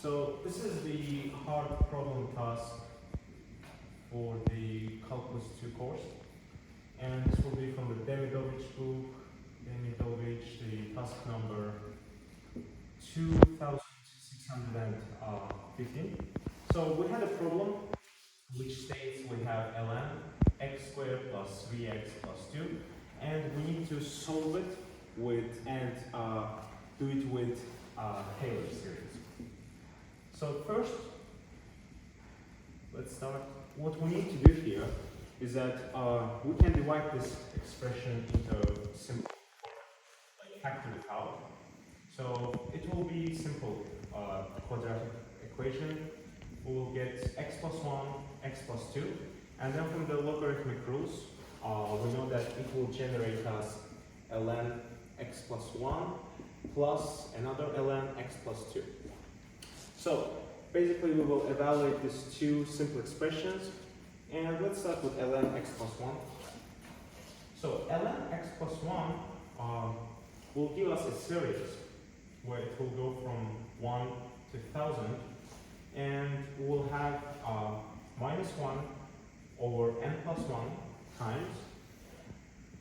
So this is the hard problem task for the Calculus 2 course, and this will be from the Demidovich book, Demidovich, the task number 2615. So we had a problem which states we have ln x squared plus 3x plus 2, and we need to solve it with and do it with Taylor series. So first, let's start. What we need to do here is that we can divide this expression into simple form, like factor it out. So it will be simple quadratic equation. We will get x plus 1, x plus 2, and then from the logarithmic rules, we know that it will generate us ln x plus 1 plus another ln x plus 2. So basically we will evaluate these two simple expressions, and let's start with ln x plus 1. So ln x plus 1 will give us a series where it will go from 1 to 1000, and we'll have minus 1 over n plus 1 times.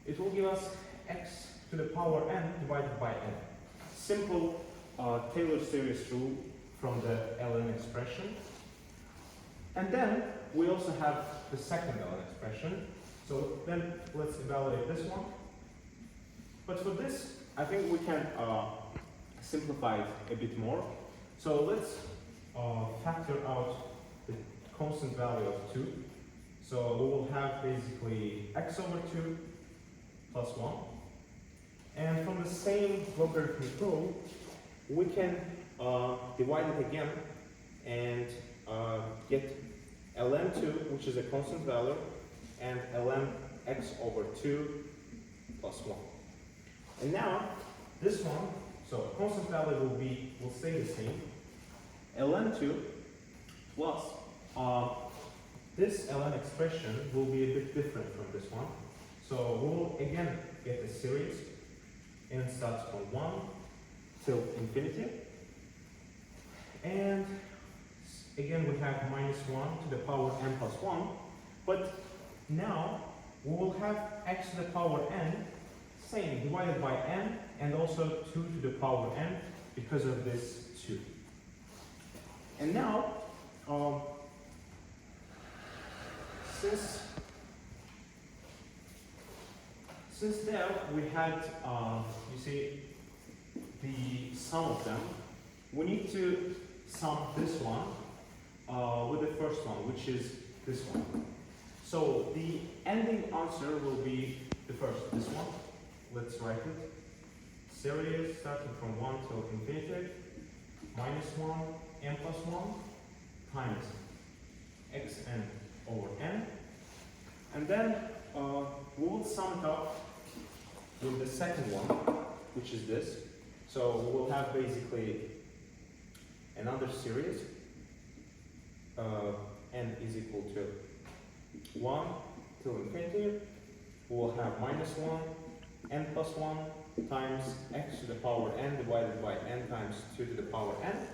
It will give us x to the power n divided by n. Simple Taylor series rule from the ln expression. And then we also have the second ln expression. So then let's evaluate this one. But for this, I think we can simplify it a bit more. So let's factor out the constant value of 2. So we will have basically x over 2 plus 1. And from the same logarithmic rule, we can divide it again and get ln2, which is a constant value, and ln x over 2 plus 1. And now this one, so constant value will stay the same. ln2 plus this ln expression will be a bit different from this one. So we'll again get a series, and it starts from 1 till infinity. And again we have minus 1 to the power n plus 1. But now we will have x to the power n, same, divided by n, and also 2 to the power n because of this 2. And now, since there we had, you see, the sum of them, we need to sum this one with the first one, which is this one. So the ending answer will be the first, this one. Let's write it. Series starting from 1 till infinity, minus 1 n plus 1 times xn over n. And then we will sum it up with the second one, which is this. So we will have basically another series. N is equal to 1 till infinity. We will have minus 1 n plus 1 times x to the power n divided by n times 2 to the power n.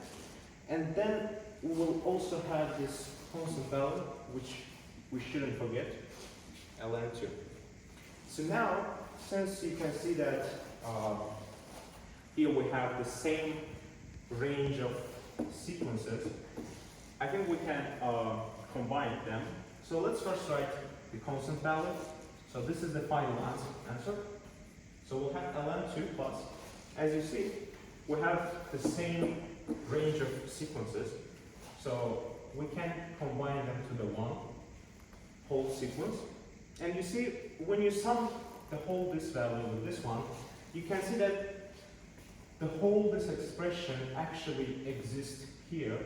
And then we will also have this constant value, which we shouldn't forget, ln2. So now, since you can see that here we have the same range of sequences, I think we can combine them. So let's first write the constant value. So this is the final answer. So we'll have ln2 plus, as you see, we have the same range of sequences. So we can combine them to the one whole sequence. And you see, when you sum the whole this value with this one, you can see that the whole this expression actually exists here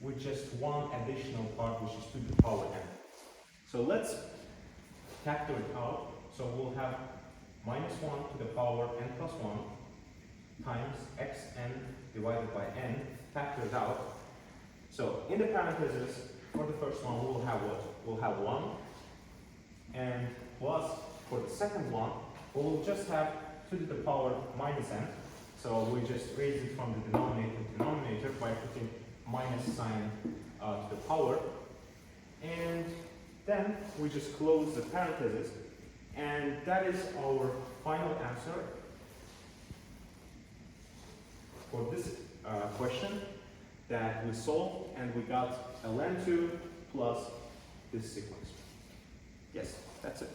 with just one additional part, which is 2 to the power n. So let's factor it out. So we'll have minus 1 to the power n plus 1 times xn divided by n, factor it out. So in the parentheses, for the first one, we'll have what? We'll have 1, and plus for the second one, we'll just have 2 to the power minus n. So we just raise it from the denominator to denominator by minus sign to the power. And then we just close the parentheses, and that is our final answer for this question that we solved, and we got ln2 plus this sequence. Yes, that's it.